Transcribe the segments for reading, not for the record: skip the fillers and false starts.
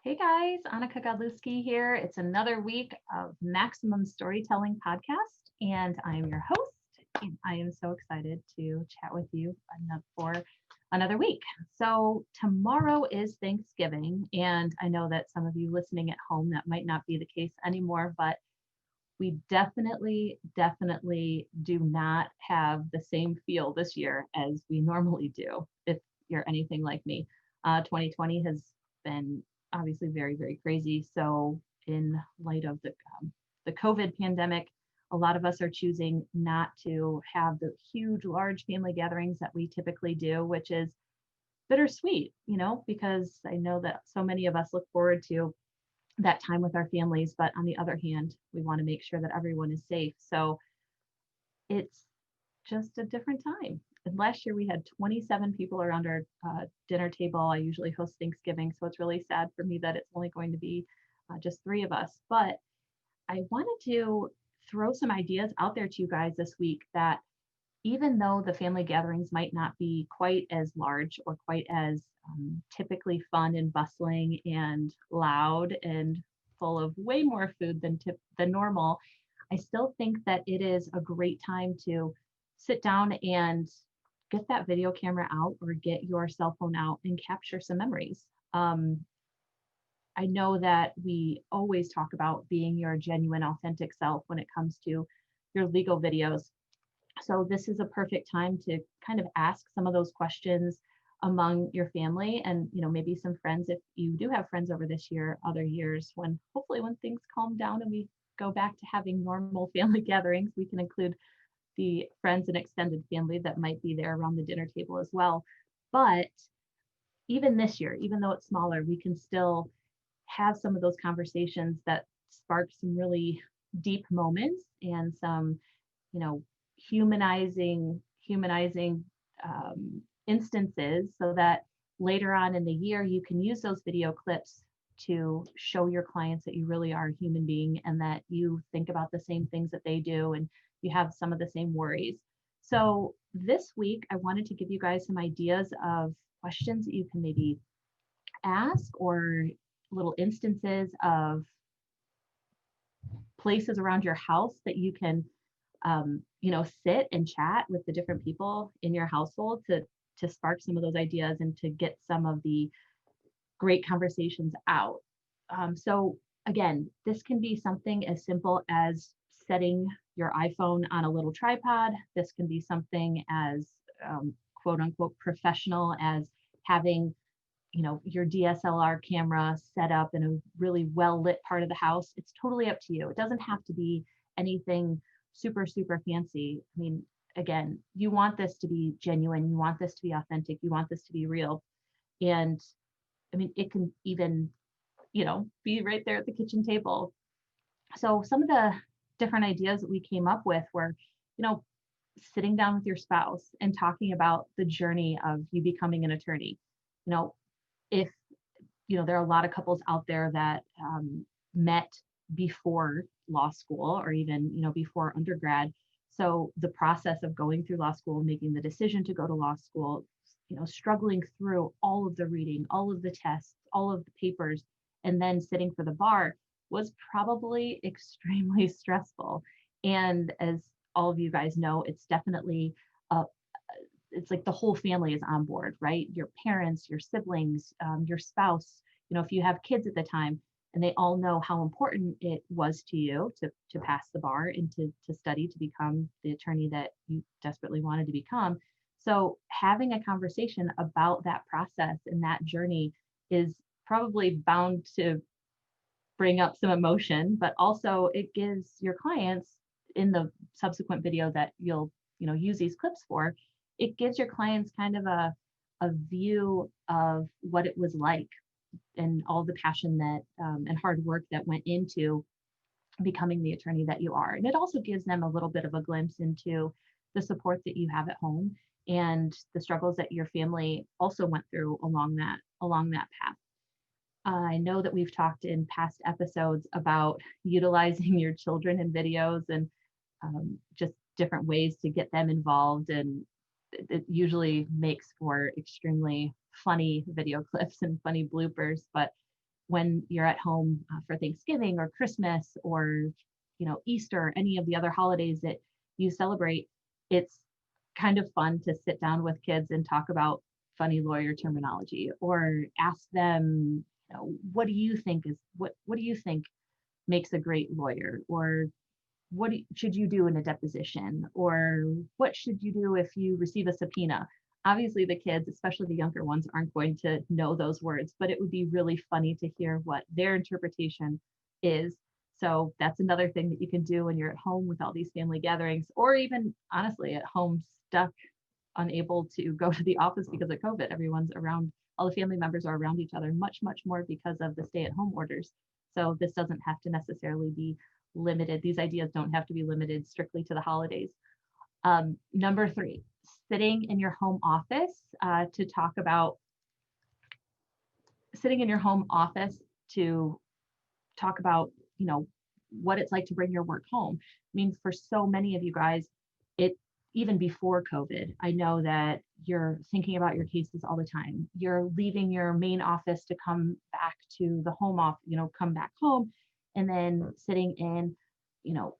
Hey guys, Anneke here. It's another week of Maximum Storytelling Podcast, and I am your host. And I am so excited to chat with you for another week. So, tomorrow is Thanksgiving, and I know that some of you listening at home, that might not be the case anymore, but we definitely do not have the same feel this year as we normally do if you're anything like me. 2020 has been obviously very crazy. So in light of the COVID pandemic, a lot of us are choosing not to have the huge, large family gatherings that we typically do, which is bittersweet, because I know that so many of us look forward to that time with our families. But on the other hand, we want to make sure that everyone is safe. So it's just a different time. And last year we had 27 people around our dinner table. I usually host Thanksgiving, so it's really sad for me that it's only going to be just three of us. But I wanted to throw some ideas out there to you guys this week that even though the family gatherings might not be quite as large or quite as typically fun and bustling and loud and full of way more food than normal, I still think that it is a great time to sit down and get that video camera out or get your cell phone out and capture some memories. I know that we always talk about being your genuine, authentic self when it comes to your legal videos. So this is a perfect time to kind of ask some of those questions among your family and maybe some friends if you do have friends over this year, other years, when hopefully when things calm down and we go back to having normal family gatherings, we can include the friends and extended family that might be there around the dinner table as well. But even this year, even though it's smaller, we can still have some of those conversations that spark some really deep moments and some, humanizing instances, so that later on in the year you can use those video clips to show your clients that you really are a human being and that you think about the same things that they do and you have some of the same worries. So this week I wanted to give you guys some ideas of questions that you can maybe ask, or little instances of places around your house that you can sit and chat with the different people in your household to spark some of those ideas and to get some of the great conversations out. So again, this can be something as simple as setting your iPhone on a little tripod. This can be something as quote unquote professional as having your DSLR camera set up in a really well lit part of the house. It's totally up to you. It doesn't have to be anything super fancy. I mean, again, you want this to be genuine, you want this to be authentic, you want this to be real. And I mean, it can even, be right there at the kitchen table. So some of the different ideas that we came up with were, sitting down with your spouse and talking about the journey of you becoming an attorney. If, there are a lot of couples out there that met before law school or even, before undergrad. So the process of going through law school, making the decision to go to law school, struggling through all of the reading, all of the tests, all of the papers, and then sitting for the bar was probably extremely stressful. And as all of you guys know, it's definitely it's like the whole family is on board, right? Your parents, your siblings, your spouse, if you have kids at the time, and they all know how important it was to you to pass the bar and to study to become the attorney that you desperately wanted to become. So having a conversation about that process and that journey is probably bound to bring up some emotion, but also it gives your clients, in the subsequent video that you'll use these clips for, it gives your clients kind of a view of what it was like and all the passion that and hard work that went into becoming the attorney that you are. And it also gives them a little bit of a glimpse into the support that you have at home and the struggles that your family also went through along that path. I know that we've talked in past episodes about utilizing your children in videos and just different ways to get them involved, and it usually makes for extremely funny video clips and funny bloopers. But when you're at home for Thanksgiving or Christmas or, Easter, any of the other holidays that you celebrate, it's kind of fun to sit down with kids and talk about funny lawyer terminology or ask them, what do you think what do you think makes a great lawyer? Or should you do in a deposition? Or what should you do if you receive a subpoena? Obviously, the kids, especially the younger ones, aren't going to know those words, but it would be really funny to hear what their interpretation is. So that's another thing that you can do when you're at home with all these family gatherings, or even honestly at home stuck, unable to go to the office because of COVID. Everyone's around, all the family members are around each other much, much more because of the stay-at-home orders. So this doesn't have to necessarily be limited. These ideas don't have to be limited strictly to the holidays. Number 3, sitting in your home office to talk about sitting in your home office to talk about, what it's like to bring your work home. I mean, for so many of you guys, it even before COVID, I know that you're thinking about your cases all the time. You're leaving your main office to come back to the home office, come back home, and then sitting in,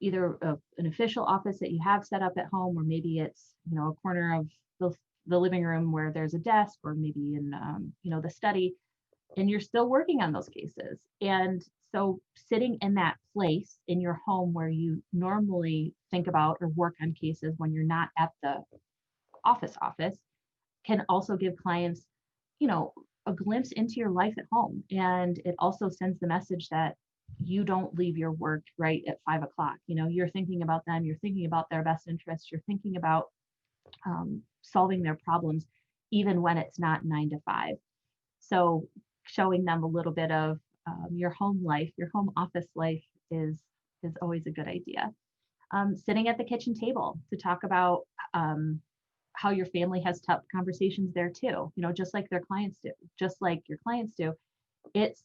either an official office that you have set up at home, or maybe it's, a corner of the living room where there's a desk, or maybe in, the study, and you're still working on those cases. And so sitting in that place in your home where you normally think about or work on cases when you're not at the office can also give clients, a glimpse into your life at home. And it also sends the message that you don't leave your work right at 5 o'clock. You're thinking about them, you're thinking about their best interests, you're thinking about solving their problems, even when it's not 9 to 5. So showing them a little bit of your home life, your home office life is always a good idea. Sitting at the kitchen table to talk about how your family has tough conversations there too, just like their clients do, just like your clients do. It's,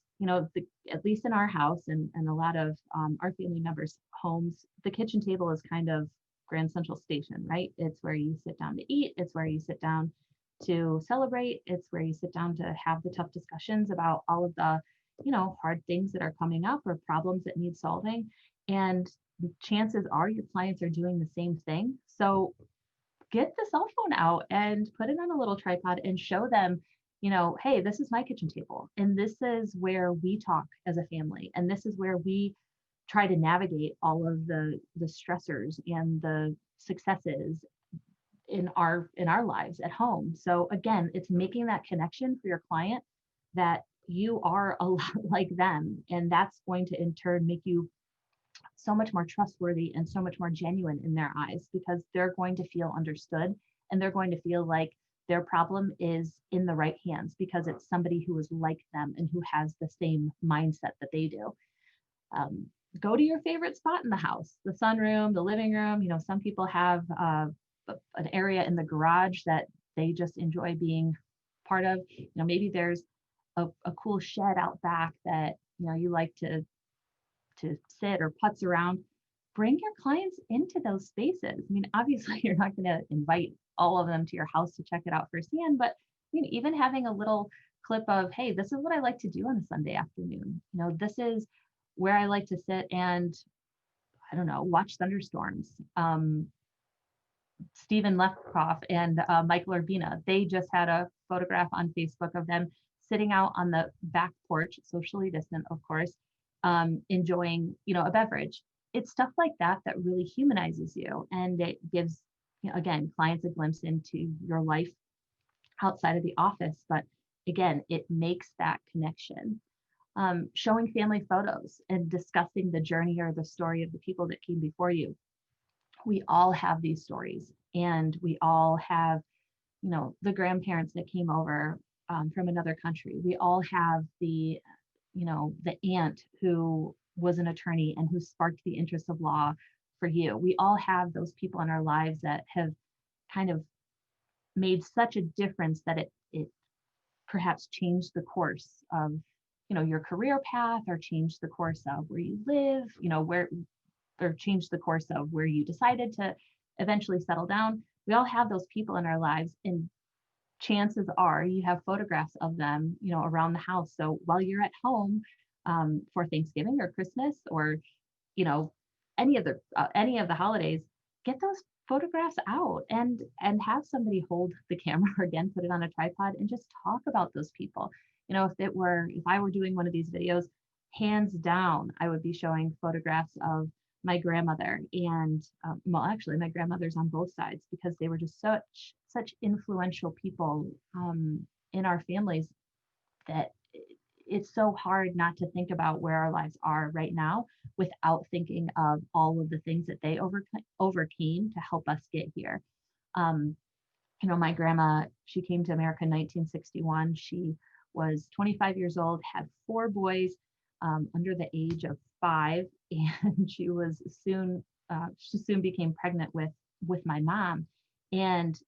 at least in our house and a lot of our family members' homes, the kitchen table is kind of Grand Central Station, right? It's where you sit down to eat. It's where you sit down to celebrate. It's where you sit down to have the tough discussions about all of the, hard things that are coming up or problems that need solving. And chances are your clients are doing the same thing. So get the cell phone out and put it on a little tripod and show them, hey, this is my kitchen table. And this is where we talk as a family. And this is where we try to navigate all of the stressors and the successes in our lives at home. So again, it's making that connection for your client that you are a lot like them, and that's going to in turn make you so much more trustworthy and so much more genuine in their eyes, because they're going to feel understood and they're going to feel like their problem is in the right hands because it's somebody who is like them and who has the same mindset that they do. Go to your favorite spot in the house, the sunroom, the living room. Some people have an area in the garage that they just enjoy being part of. Maybe there's a cool shed out back that you like to sit or putz around. Bring your clients into those spaces. I mean, obviously you're not going to invite all of them to your house to check it out firsthand, but even having a little clip of, hey, this is what I like to do on a Sunday afternoon. This is where I like to sit and, I don't know, watch thunderstorms. Stephen Lefkoff and Michael Urbina, they just had a photograph on Facebook of them sitting out on the back porch, socially distant, of course, enjoying, a beverage. It's stuff like that that really humanizes you, and it gives, again, clients a glimpse into your life outside of the office. But again, it makes that connection. Showing family photos and discussing the journey or the story of the people that came before you. We all have these stories, and we all have, the grandparents that came over from another country. We all have the aunt who was an attorney and who sparked the interest of law for you. We all have those people in our lives that have kind of made such a difference that it perhaps changed the course of, your career path, or changed the course of where you live, or changed the course of where you decided to eventually settle down. We all have those people in our lives, and chances are you have photographs of them, around the house. So while you're at home for Thanksgiving or Christmas or you know any of the holidays, get those photographs out and have somebody hold the camera or again put it on a tripod and just talk about those people. If I were doing one of these videos, hands down I would be showing photographs of my grandmother and well, actually my grandmother's on both sides because they were just such influential people in our families that it's so hard not to think about where our lives are right now without thinking of all of the things that they overcame to help us get here. Um, my grandma, she came to America in 1961. She was 25 years old, had four boys under the age of 5, and she soon became pregnant with my mom. And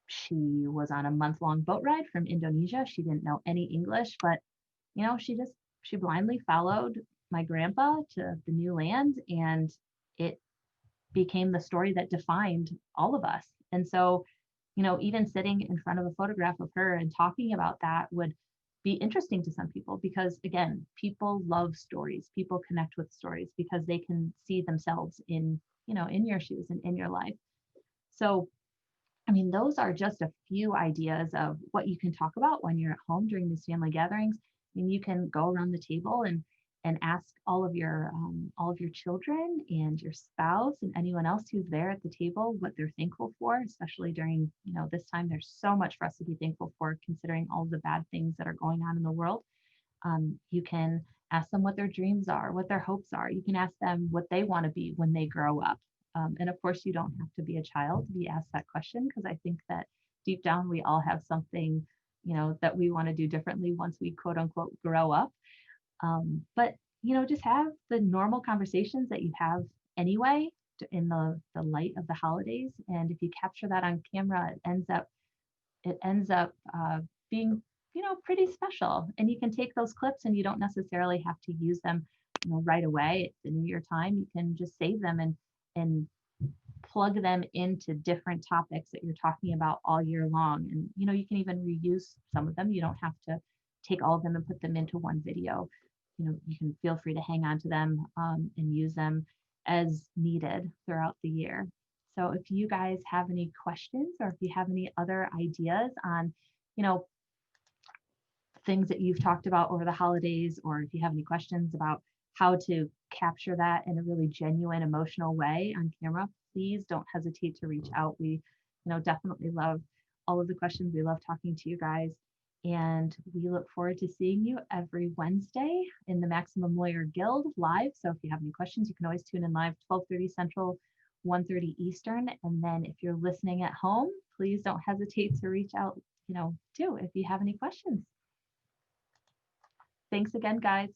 she was on a month-long boat ride from Indonesia. She didn't know any English, but she blindly followed my grandpa to the new land, and it became the story that defined all of us. And so, even sitting in front of a photograph of her and talking about that would be interesting to some people because again, people love stories. People connect with stories because they can see themselves in your shoes and in your life. So I mean, those are just a few ideas of what you can talk about when you're at home during these family gatherings. I mean, you can go around the table and ask all of your children and your spouse and anyone else who's there at the table what they're thankful for, especially during this time. There's so much for us to be thankful for, considering all the bad things that are going on in the world. You can ask them what their dreams are, what their hopes are. You can ask them what they want to be when they grow up. And of course, you don't have to be a child to be asked that question because I think that deep down we all have something, that we want to do differently once we quote unquote grow up. But just have the normal conversations that you have anyway in the light of the holidays. And if you capture that on camera, it ends up being pretty special, and you can take those clips and you don't necessarily have to use them right away. It's the new year time, you can just save them and plug them into different topics that you're talking about all year long. And you can even reuse some of them. You don't have to take all of them and put them into one video. You can feel free to hang on to them and use them as needed throughout the year. So if you guys have any questions or if you have any other ideas on, you know, things that you've talked about over the holidays, or if you have any questions about how to capture that in a really genuine, emotional way on camera, please don't hesitate to reach out. We, definitely love all of the questions. We love talking to you guys. And we look forward to seeing you every Wednesday in the Maximum Lawyer Guild live. So if you have any questions, you can always tune in live 12:30 Central, 1:30 Eastern. And then if you're listening at home, please don't hesitate to reach out, too, if you have any questions. Thanks again, guys.